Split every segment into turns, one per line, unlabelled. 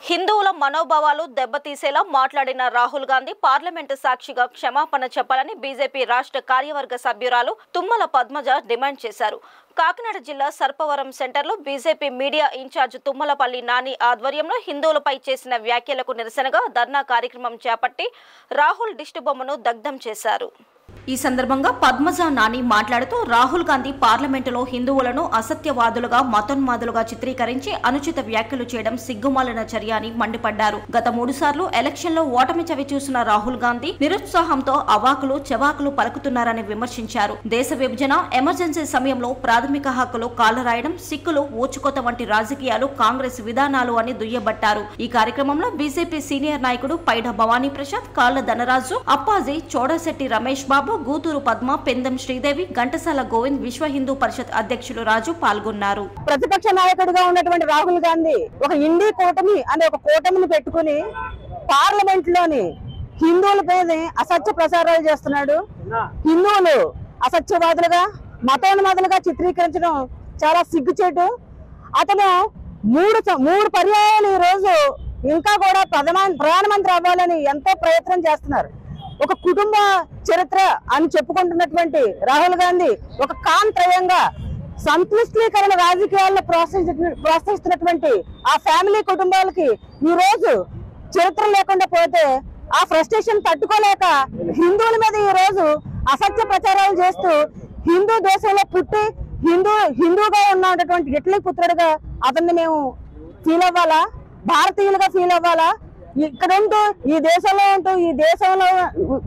హిందువుల మనోభావాలు దెబ్బతీసేలా మాట్లాడిన రాహుల్ గాంధీ పార్లమెంటు సాక్షిగా క్షమాపణ చెప్పాలని బీజేపీ రాష్ట్ర కార్యవర్గ సభ్యురాలు తుమ్మల పద్మజ డిమాండ్ చేశారు. కాకినాడ జిల్లా సర్పవరం సెంటర్లో BJP media in charge Tummalapalli Nani ఆధ్వర్యంలో హిందువులపై చేసిన వ్యాఖ్యలకు నిరసనగా ధర్నా కార్యక్రమం చేపట్టి రాహుల్ దిష్టిబొమ్మను దగ్ధం చేశారు. ఈ సందర్భంగా పద్మజ నాని మాట్లాడుతూ రాహుల్ గాంధీ పార్లమెంటులో హిందువులను అసత్యవాదులుగా మతోన్మాదులుగా చిత్రీకరించి అనుచిత వ్యాఖ్యలు చేయడం సిగ్గుమాలిన చర్య అని మండిపడ్డారు. గత 3 సార్లు ఎలక్షన్లో ఓటమి చవి చూసిన రాహుల్ గాంధీ నిరుత్సాహంతో అవాకులు చెవాకులు పలుకుతున్నారని విమర్శించారు. దేశ విభజన ఎమర్జెన్సీ సమయంలో ప్రాథమిక హక్కులు కాలరాయడం, సిక్కులు ఊచుకోత వంటి రాజకీయాలు కాంగ్రెస్ విధానాలు అని దుయ్యబట్టారు. ఈ కార్యక్రమంలో బీజేపీ సీనియర్ నాయకుడు పైడ భవానీ ప్రసాద్, కాళ్ల ధనరాజు, అప్పాజీ, చోడశెట్టి రమేష్ బాబు, గూతూరు పద్మ, పెందం శ్రీదేవి, ఘంటసాల గోవింద్, విశ్వ హిందూ పరిషత్ అధ్యక్షులు రాజు పాల్గొన్నారు.
ప్రతిపక్ష నాయకుడిగా ఉన్నటువంటి రాహుల్ గాంధీ ఒక ఇండి కూటమి అనే ఒక కూటమిని పెట్టుకుని పార్లమెంట్ లోని హిందువులపై అసత్య ప్రచారాలు చేస్తున్నాడు. హిందువులు అసత్యవాదులుగా మతోన్మాదులుగా చిత్రీకరించడం చాలా సిగ్గుచేటు. అతను మూడు పర్యాయాలు ఈ రోజు ఇంకా కూడా ప్రధానమంత్రి అవ్వాలని ఎంతో ప్రయత్నం చేస్తున్నారు. ఒక కుటుంబ చరిత్ర అని చెప్పుకుంటున్నటువంటి రాహుల్ గాంధీ ఒక కాంత్రయంగా సంక్లిష్టీకరణ రాజకీయాలను ప్రోత్సహిస్తున్నటువంటి ఆ ఫ్యామిలీ కుటుంబాలకి ఈ రోజు చరిత్ర లేకుండా పోతే ఆ ఫ్రస్ట్రేషన్ తట్టుకోలేక హిందువుల మీద ఈ రోజు అసత్య ప్రచారాలు చేస్తూ హిందూ దేశంలో పుట్టి హిందూగా ఉన్నటువంటి ఇట్లీ పుత్రుడిగా అతన్ని మేము ఫీల్ అవ్వాలా, భారతీయులుగా ఫీల్ అవ్వాలా, ఇక్కడ ఉంటూ ఈ దేశంలో ఉంటూ ఈ దేశంలో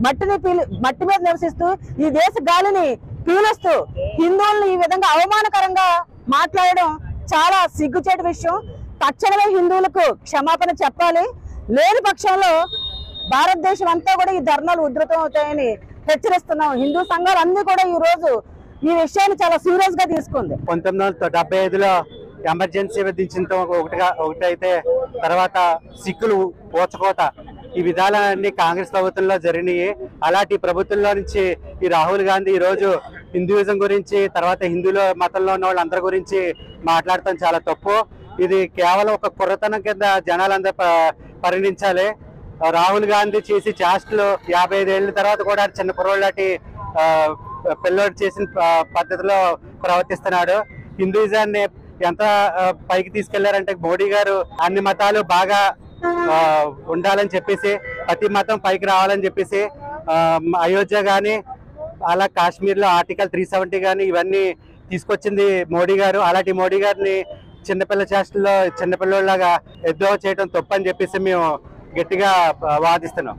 మట్టి మీద నివసిస్తూ ఈ దేశ గాలిని పీలుస్తూ హిందువులను ఈ విధంగా అవమానకరంగా మాట్లాడడం చాలా సిగ్గుచేటు విషయం. తక్షణమే హిందువులకు క్షమాపణ చెప్పాలి. లేని పక్షంలో భారతదేశం అంతా కూడా ఈ ధర్నాలు ఉధృతం అవుతాయని హెచ్చరిస్తున్నాం. హిందూ సంఘాలు అన్ని కూడా ఈ రోజు ఈ విషయాన్ని చాలా సీరియస్ గా తీసుకుంది.
1975లో ఎమర్జెన్సీ విధించడంతో ఒకటైతే తర్వాత సిక్కులు ఓచకోత ఈ విధాలన్నీ కాంగ్రెస్ ప్రభుత్వంలో జరిగినాయి. అలాంటి ప్రభుత్వంలో నుంచి ఈ రాహుల్ గాంధీ ఈ రోజు హిందూయిజం గురించి, తర్వాత హిందువుల మతంలో ఉన్న వాళ్ళందరి గురించి మాట్లాడటం చాలా తప్పు. ఇది కేవలం ఒక కుర్రతనం కింద జనాలందరూ పరిగణించాలి. రాహుల్ గాంధీ చేసి చేష్టలు 55 ఏళ్ళ తర్వాత కూడా చిన్న కుర్రోళ్ళటి పిల్లోడు చేసిన పద్ధతిలో ప్రవర్తిస్తున్నాడు. హిందూయిజాన్ని ఎంత పైకి తీసుకెళ్లారంటే మోడీ గారు అన్ని మతాలు బాగా ఉండాలని చెప్పేసి, ప్రతి మతం పైకి రావాలని చెప్పేసి అయోధ్య గాని అలా కాశ్మీర్ లో ఆర్టికల్ 370 గాని ఇవన్నీ తీసుకొచ్చింది మోడీ గారు. అలాంటి మోడీ గారిని చిన్నపిల్ల చేష్టల్లో చిన్నపిల్లలాగా ఎద్దో చేయడం తప్పని చెప్పేసి మేము గట్టిగా వాదిస్తున్నాం.